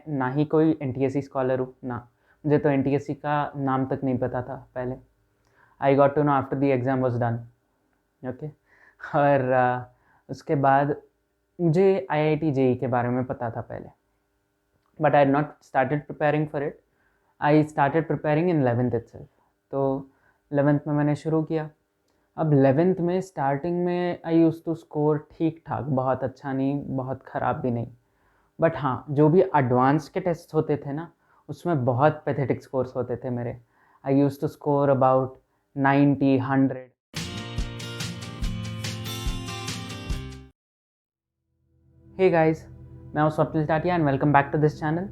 ना ही कोई NTSC scholar हूँ ना, मुझे तो एनटीएससी का नाम तक नहीं पता था पहले। I got to know after the exam was done. Okay. और उसके बाद मुझे आईआईटी जेई के बारे में पता था पहले, but I had not started preparing for it. I started preparing in 11th itself. तो 11th में मैंने शुरू किया। अब 11th में स्टार्टिंग में आई यूज़ टू स्कोर ठीक ठाक, बहुत अच्छा नहीं, बहुत ख़राब भी नहीं। बट हाँ, जो भी एडवांस के टेस्ट होते थे ना, उसमें बहुत पैथेटिक स्कोर्स होते थे मेरे। I use to score about 90, 100। Hey guys, मैं हूं Swapnil Tatia and welcome back to this channel.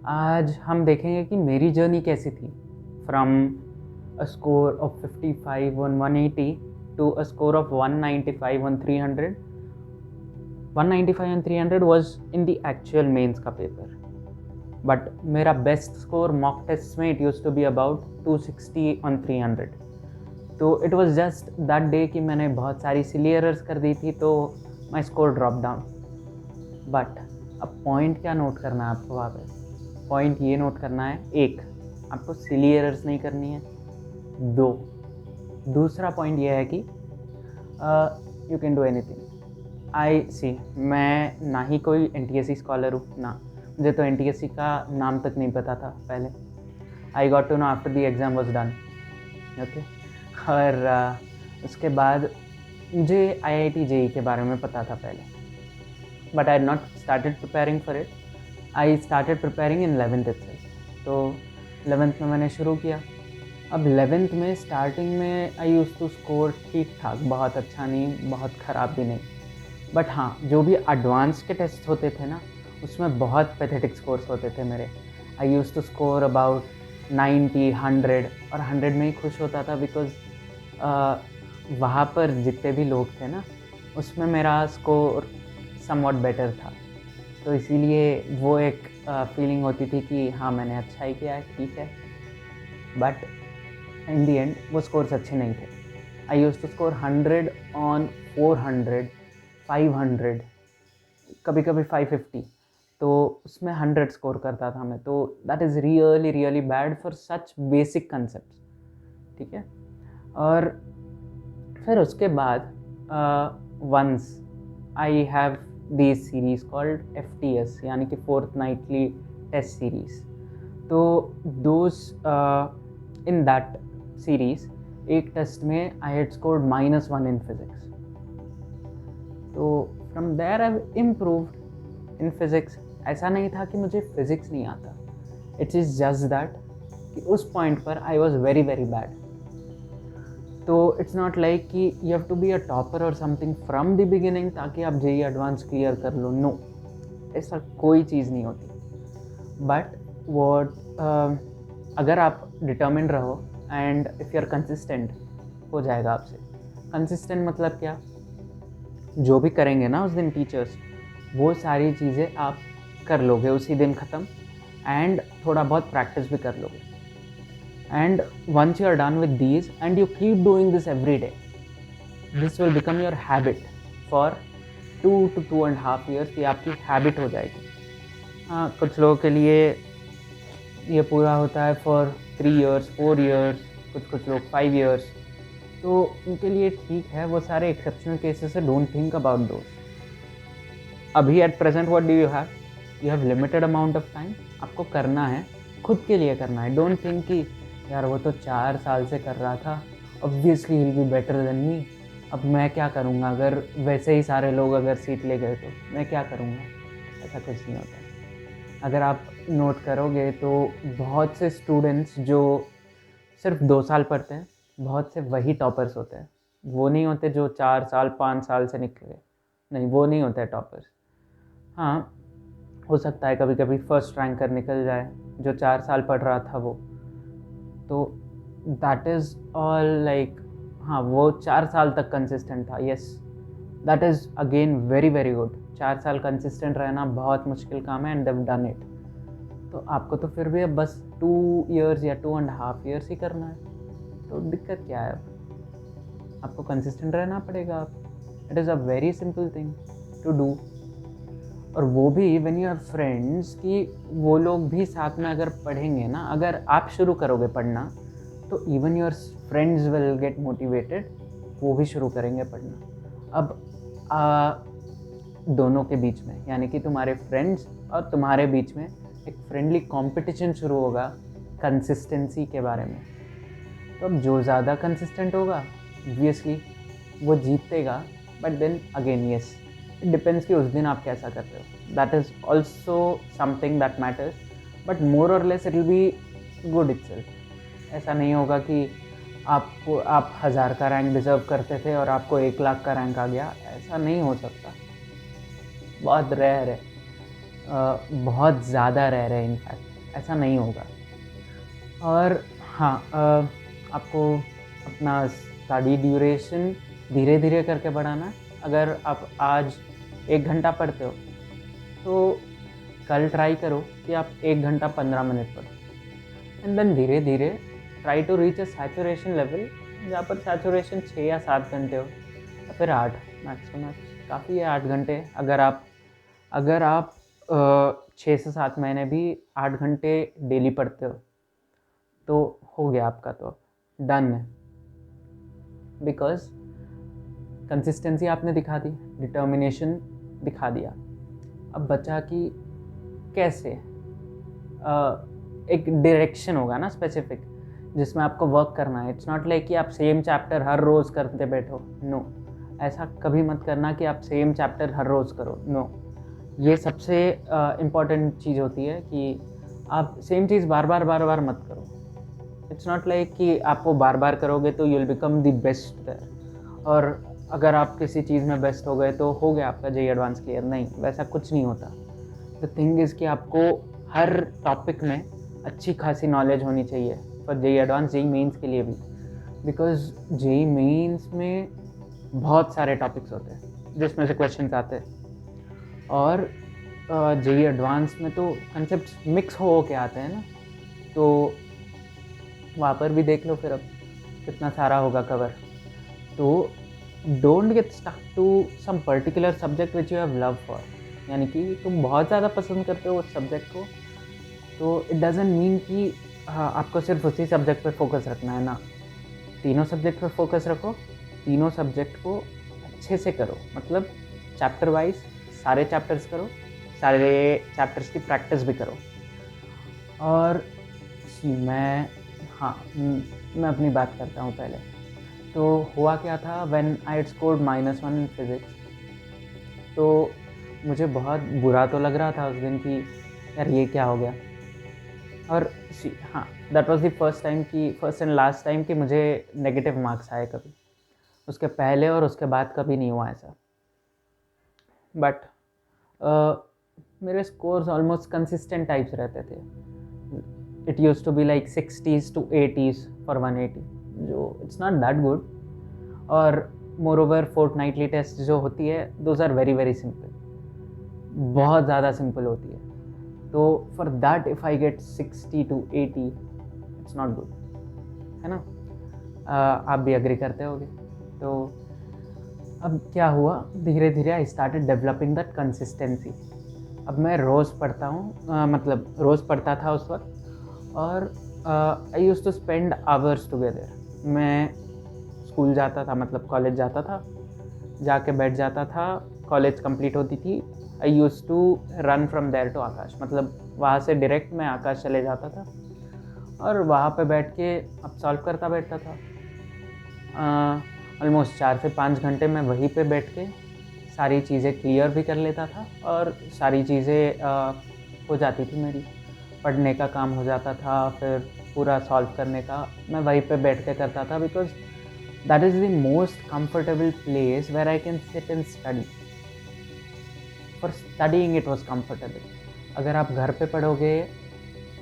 आज हम देखेंगे कि मेरी जर्नी कैसी थी from a score of 55 on 180 to a score of 195 on 300। 195 on 300 was in the actual Mains का पेपर, बट मेरा बेस्ट स्कोर मॉक टेस्ट में it use to be about 260 on 300। तो it was just that day कि मैंने बहुत सारी सिली errors कर दी थी, तो माई स्कोर ड्रॉप डाउन। बट अब पॉइंट क्या नोट करना है आपको वहाँ पे? पॉइंट ये नोट करना है, एक, आपको सिली एरर्स नहीं करनी है। दो, दूसरा पॉइंट ये है कि यू कैन डू एनीथिंग। आई सी, मैं ना ही कोई एनटीएससी स्कॉलर हूँ ना, मुझे तो एनटीएससी का नाम तक नहीं पता था पहले। I got to know after the exam was done. Okay. और उसके बाद मुझे आईआईटी जेई के बारे में पता था पहले, but I had not started preparing for it. I started preparing in 11th itself. तो 11th में मैंने शुरू किया। अब 11th में स्टार्टिंग में आई यूज़ टू स्कोर ठीक ठाक, बहुत अच्छा नहीं, बहुत ख़राब भी नहीं। बट हाँ, जो भी एडवांस के टेस्ट होते थे ना, उसमें बहुत पैथेटिक स्कोर्स होते थे मेरे। I use to score about 90, 100, और 100 में ही खुश होता था बिकॉज वहाँ पर जितने भी लोग थे ना, उसमें मेरा स्कोर समवॉट बेटर था। तो इसीलिए वो एक फीलिंग होती थी कि हाँ, मैंने अच्छा ही किया है, ठीक है। बट इन दी एंड वो स्कोर्स अच्छे नहीं थे। आई यूज़ टू स्कोर 100 on 400, 500, कभी कभी 550। तो उसमें 100 स्कोर करता था मैं। तो that is really really bad for such basic concept. ठीक है। और फिर उसके बाद once I have this series called FTS, यानी कि फोर्थ नाइटली टेस्ट सीरीज़। तो दोज इन दैट सीरीज़ एक टेस्ट में I had scored -1 in physics. तो from there I improved in physics. ऐसा नहीं था कि मुझे फिज़िक्स नहीं आता, इट इज़ जस्ट दैट कि उस पॉइंट पर I was very very bad. तो इट्स नॉट लाइक कि you have to be a topper और समथिंग फ्रॉम द बिगिनिंग ताकि आप जेई एडवांस क्लियर कर लो। नो, ऐसा कोई चीज़ नहीं होती। बट वॉट अगर आप डिटर्मिन्ड रहो and if you are consistent, हो जाएगा आपसे। कंसिस्टेंट मतलब क्या? जो भी करेंगे ना उस दिन टीचर्स, वो सारी चीज़ें आप कर लोगे उसी दिन ख़त्म, एंड थोड़ा बहुत प्रैक्टिस भी कर लोगे। And once you are done with these and you keep doing this every day, this will become your habit for 2 to 2.5 years। ये आपकी हैबिट हो जाएगी। हाँ, कुछ लोगों के लिए ये पूरा होता है फॉर 3 years, 4 years, कुछ लोग 5 years। तो उनके लिए ठीक है, वो सारे एक्सेप्शनल केसेस है। Don't think about those. अभी at present what do you have limited amount of time. आपको करना है, खुद के लिए करना है। डोंट थिंक कि यार वो तो 4 साल से कर रहा था, obviously he will be better than me, अब मैं क्या करूँगा? अगर वैसे ही सारे लोग अगर सीट ले गए तो मैं क्या करूँगा? ऐसा कुछ नहीं होता। अगर आप नोट करोगे तो बहुत से स्टूडेंट्स जो सिर्फ 2 साल पढ़ते हैं, बहुत से वही टॉपर्स होते हैं। वो नहीं होते जो 4 साल 5 साल से निकले, नहीं, वो नहीं होते टॉपर्स। हाँ, हो सकता है कभी कभी फर्स्ट रैंकर निकल जाए जो 4 साल पढ़ रहा था वो। तो दैट इज़ ऑल लाइक, हाँ, वो 4 साल तक कंसिस्टेंट था। Yes, that is again very very good. 4 साल कंसिस्टेंट रहना बहुत मुश्किल काम है, एंड देव डन इट। तो आपको तो फिर भी अब बस 2 years या 2.5 years ही करना है। तो दिक्कत क्या है? अब आपको कंसिस्टेंट रहना पड़ेगा। It is a very simple thing to do. और वो भी व्हेन योर फ्रेंड्स कि वो लोग भी साथ में अगर पढ़ेंगे ना, अगर आप शुरू करोगे पढ़ना तो even your friends will get motivated, वो भी शुरू करेंगे पढ़ना। अब दोनों के बीच में यानी कि तुम्हारे फ्रेंड्स और तुम्हारे बीच में एक फ्रेंडली कंपटीशन शुरू होगा कंसिस्टेंसी के बारे में। तो अब जो ज़्यादा कंसिस्टेंट होगा ऑब्वियसली वो जीतेगा, but then again yes, it depends कि उस दिन आप कैसा करते हो, that is also something that matters, but more और less it will be good itself. ऐसा नहीं होगा कि आप 1000 का रैंक डिज़र्व करते थे और आपको 1 लाख का रैंक आ गया, ऐसा नहीं हो सकता। बहुत रेयर है, बहुत ज़्यादा रेयर है इनफैक्ट, ऐसा नहीं होगा। और हाँ, आपको अपना स्टडी ड्यूरेशन धीरे धीरे करके बढ़ाना है। अगर आप आज 1 घंटा पढ़ते हो तो कल ट्राई करो कि आप 1 घंटा 15 मिनट पढ़ो, एंड देन धीरे धीरे try to reach a saturation level जहाँ पर सैचुरेशन 6 या 7 घंटे हो, या फिर 8 मैक्स टू मैक्स काफ़ी है 8 घंटे। अगर आप 6 से 7 महीने भी 8 घंटे डेली पढ़ते हो तो हो गया आपका, तो डन है। बिकॉज कंसिस्टेंसी आपने दिखा दी, डिटर्मिनेशन दिखा दिया। अब बचा कि कैसे एक डायरेक्शन होगा ना स्पेसिफिक जिसमें आपको वर्क करना है। इट्स नॉट लाइक कि आप सेम चैप्टर हर रोज़ करते बैठो, नो, ऐसा कभी मत करना कि आप सेम चैप्टर हर रोज़ करो, नो। ये सबसे इम्पॉर्टेंट चीज़ होती है कि आप सेम चीज़ बार बार मत करो। इट्स नॉट लाइक कि आप वो बार बार करोगे तो you will become the best there, और अगर आप किसी चीज़ में बेस्ट हो गए तो हो गया आपका जेईई एडवांस क्लियर, नहीं, वैसा कुछ नहीं होता। द थिंग इज़ कि आपको हर टॉपिक में अच्छी खासी नॉलेज होनी चाहिए for JEE advance, JEE Mains के लिए भी। बिकॉज जेईई मेंस में बहुत सारे टॉपिक्स होते हैं जिसमें से क्वेश्चंस आते हैं, और जेईई एडवांस में तो कंसेप्ट्स मिक्स हो के आते हैं ना, तो वहाँ पर भी देख लो फिर अब कितना सारा होगा कवर। तो don't get stuck to some particular subject which you have love for, यानी कि तुम बहुत ज़्यादा पसंद करते हो उस सब्जेक्ट को, तो इट डजेंट मीन कि हाँ आपको सिर्फ उसी सब्जेक्ट पर फोकस रखना है ना। तीनों सब्जेक्ट पर फोकस रखो, तीनों सब्जेक्ट को अच्छे से करो, मतलब चैप्टर वाइज सारे चैप्टर्स करो, सारे चैप्टर्स की प्रैक्टिस भी करो। और मैं अपनी बात करता हूँ पहले। तो हुआ क्या था, when I had scored -1 in physics, तो मुझे बहुत बुरा तो लग रहा था उस दिन कि यार ये क्या हो गया। और हाँ, that was the first and last time कि मुझे नेगेटिव मार्क्स आए कभी। उसके पहले और उसके बाद कभी नहीं हुआ ऐसा। बट मेरे स्कोर्स ऑलमोस्ट कंसिस्टेंट टाइप्स रहते थे। It used to be like 60s to 80s for 180, जो इट्स नॉट दैट गुड। और मोर ओवर फोर्टनाइटली टेस्ट जो होती है, those are very very simple, बहुत ज़्यादा सिंपल होती है। तो for that if I get 60 to 80 it's not good, है ना। आप भी एग्री करते होगे। तो अब क्या हुआ, धीरे धीरे I started developing that consistency. अब मैं रोज़ पढ़ता हूँ, मतलब रोज़ पढ़ता था उस वक्त, और I used to spend hours together. मैं स्कूल जाता था, मतलब कॉलेज जाता था, जाके बैठ जाता था, कॉलेज कंप्लीट होती थी, I used to run from there to Aakash, मतलब वहाँ से डायरेक्ट मैं आकाश चले जाता था और वहाँ पे बैठ के अब सॉल्व करता बैठता था। ऑलमोस्ट 4 से 5 घंटे मैं वहीं पे बैठ के सारी चीज़ें क्लियर भी कर लेता था, और सारी चीज़ें हो जाती थी मेरी, पढ़ने का काम हो जाता था, फिर पूरा सॉल्व करने का मैं वहीं पे बैठ के करता था। Because that is the most comfortable place where I can sit and study. For studying it was comfortable. अगर आप घर पे पढ़ोगे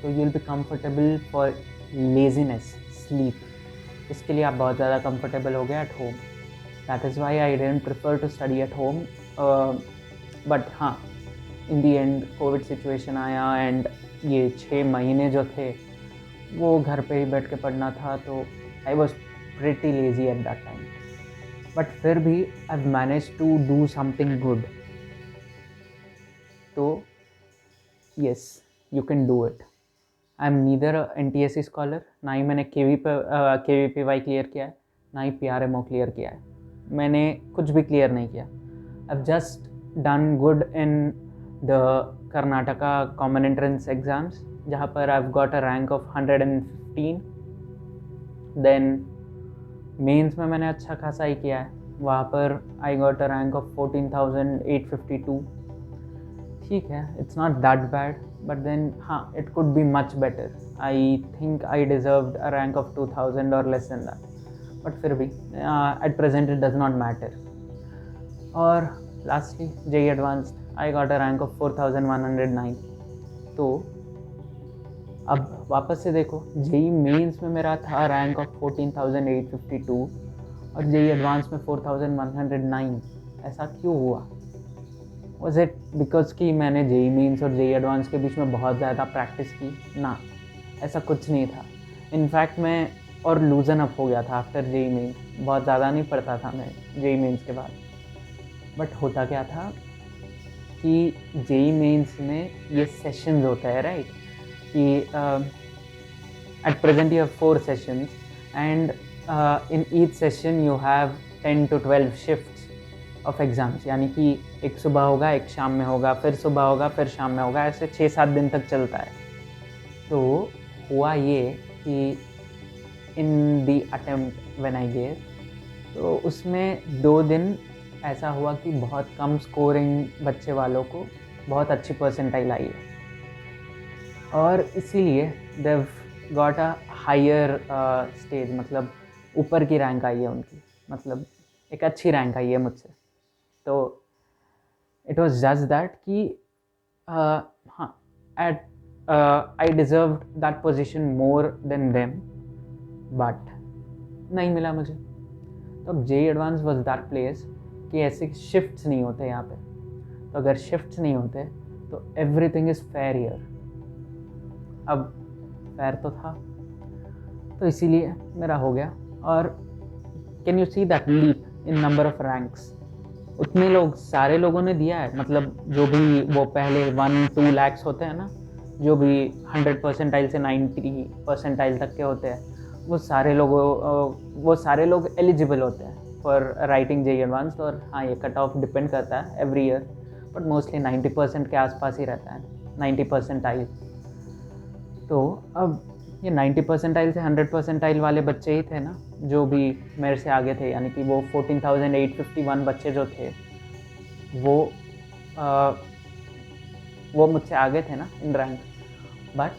तो you will be comfortable for laziness, sleep, इसके लिए आप बहुत ज़्यादा कंफर्टेबल हो गए at home. That is why I didn't prefer to study at home. But हाँ, in the end covid situation आया, एंड ये 6 महीने जो थे वो घर पे ही बैठ के पढ़ना था, तो I was pretty lazy at that time. But फिर भी I manage to do something good. तो yes, you can do it. I am neither NTSC scholar, ना ही मैंने KVPY क्लियर किया है, ना ही PRMO क्लियर किया है। मैंने कुछ भी क्लियर नहीं किया। I just done good in the Karnataka common entrance exams, जहाँ पर I got a rank of 115। Then mains में मैंने अच्छा खासा ही किया है, वहाँ पर I got a rank of 14,852। ठीक है, it's not that bad, but then हाँ, it could be much better. I think I deserved a rank of 2,000 और लेस देन दैट, बट फिर भी at present it does not matter. और lastly JEE advanced, I got a rank of 4,109। तो अब वापस से देखो, JEE मेंस में मेरा था रैंक ऑफ 14,852 और JEE एडवांस में 4,109। ऐसा क्यों हुआ? वॉज इट बिकॉज कि मैंने JEE मेंस और JEE एडवांस के बीच में बहुत ज़्यादा प्रैक्टिस की? ना, ऐसा कुछ नहीं था। इनफैक्ट मैं और लूजन अप हो गया था आफ्टर JEE मेंस। बहुत ज़्यादा नहीं पढ़ता था मैं JEE मेंस के बाद। बट होता क्या था कि JEE मेंस में ये सेशंस होता है, राइट? कि at present you have 4 sessions and in each session you have 10 to 12 shifts of exams, यानी कि एक सुबह होगा, एक शाम में होगा, फिर सुबह होगा, फिर शाम में होगा, ऐसे 6-7 दिन तक चलता है। तो हुआ ये कि in the attempt when I gave, तो उसमें 2 दिन ऐसा हुआ कि बहुत कम स्कोरिंग बच्चे वालों को बहुत अच्छी परसेंटाइल आई है, और इसीलिए देव गॉट अ हायर स्टेज, मतलब ऊपर की रैंक आई है उनकी, मतलब एक अच्छी रैंक आई है मुझसे। तो इट वॉज जस्ट दैट कि हाँ, at I deserved that position more than them, but नहीं मिला मुझे। तो अब JEE advance was that place कि ऐसे शिफ्ट्स नहीं होते यहाँ पे। तो अगर शिफ्ट्स नहीं होते तो एवरीथिंग इज़ फेयर हियर। अब फेयर तो था, तो इसीलिए मेरा हो गया। और can you see that leap in number of ranks? उतने लोग, सारे लोगों ने दिया है, मतलब जो भी वो पहले 1-2 लैक्स होते हैं ना, जो भी 100 परसेंटाइल से 90 परसेंटाइल तक के होते हैं, वो सारे लोग एलिजिबल होते हैं फॉर राइटिंग JEE एडवांस। और हाँ, ये कट ऑफ डिपेंड करता है एवरी ईयर, बट मोस्टली 90% के आसपास ही रहता है, 90 परसेंटाइल। तो अब ये 90 परसेंटाइल से 100 परसेंटाइल वाले बच्चे ही थे ना जो भी मेरे से आगे थे, यानी कि वो 14,851 बच्चे जो थे वो मुझसे आगे थे ना in rank. But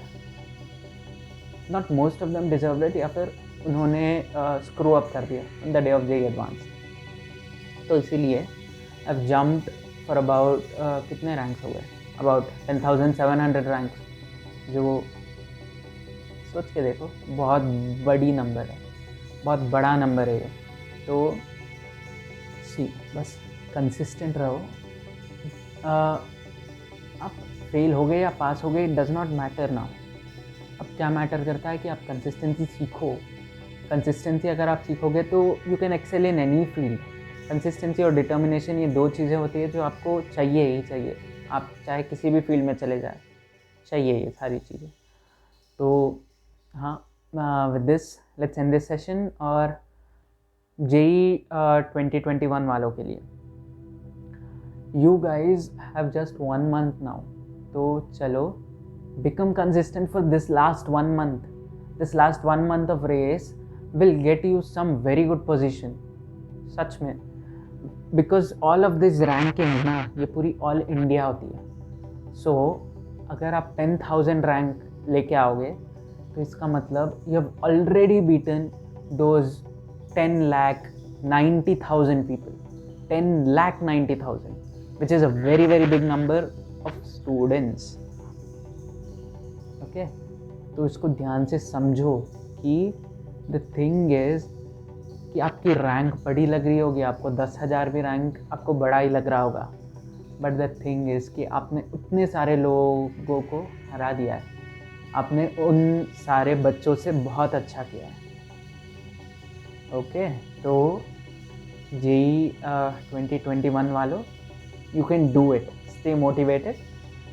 not most of them deserved it, या फिर उन्होंने स्क्रू अप कर दिया in the day of JEE advance. तो इसीलिए आई जम्प्ड फॉर अबाउट कितने रैंक्स हो गए, अबाउट 10,700 रैंक्स, जो सोच के देखो बहुत बड़ी नंबर है, बहुत बड़ा नंबर है ये। तो बस कंसिस्टेंट रहो। आप फेल हो गए या पास हो गए, it does not matter now. अब क्या मैटर करता है कि आप कंसिस्टेंसी सीखो। कंसिस्टेंसी अगर आप सीखोगे तो you can excel in any field. Consistency और डिटर्मिनेशन, ये 2 चीज़ें होती है जो आपको चाहिए ही चाहिए। आप चाहे किसी भी फील्ड में चले जाए, चाहिए ये सारी चीज़ें। तो हाँ, with this let's end this session. और JEE 2021 वालों के लिए, you guys have just 1 month now, तो चलो become consistent for this last 1 month. This last 1 month of race will get you some very good position, सच में, because all of this ranking ना, ये पूरी ऑल इंडिया होती है। So अगर आप 10,000 रैंक लेके आओगे तो इसका मतलब you have already beaten those 10,90,000 people, 10,90,000, which is a very very big number of students. Okay, तो इसको ध्यान से समझो कि द थिंग इज कि आपकी रैंक बड़ी लग रही होगी, आपको 10,000 भी रैंक आपको बड़ा ही लग रहा होगा, बट द थिंग इज़ कि आपने उतने सारे लोगों को हरा दिया है, आपने उन सारे बच्चों से बहुत अच्छा किया है। ओके, तो JEE 2021 वालों, you can do it, stay motivated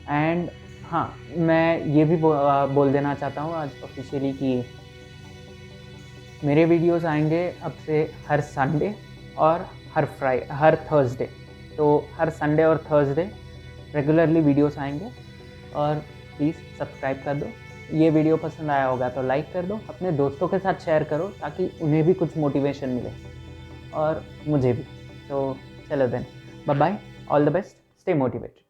and हाँ, मैं ये भी बोल देना चाहता हूँ आज ऑफिशियली कि मेरे वीडियोस आएंगे अब से हर संडे और हर थर्सडे। तो हर संडे और थर्सडे रेगुलरली वीडियोस आएंगे, और प्लीज़ सब्सक्राइब कर दो। ये वीडियो पसंद आया होगा तो लाइक कर दो, अपने दोस्तों के साथ शेयर करो ताकि उन्हें भी कुछ मोटिवेशन मिले और मुझे भी। तो चलो then, bye bye, all the best, stay motivated.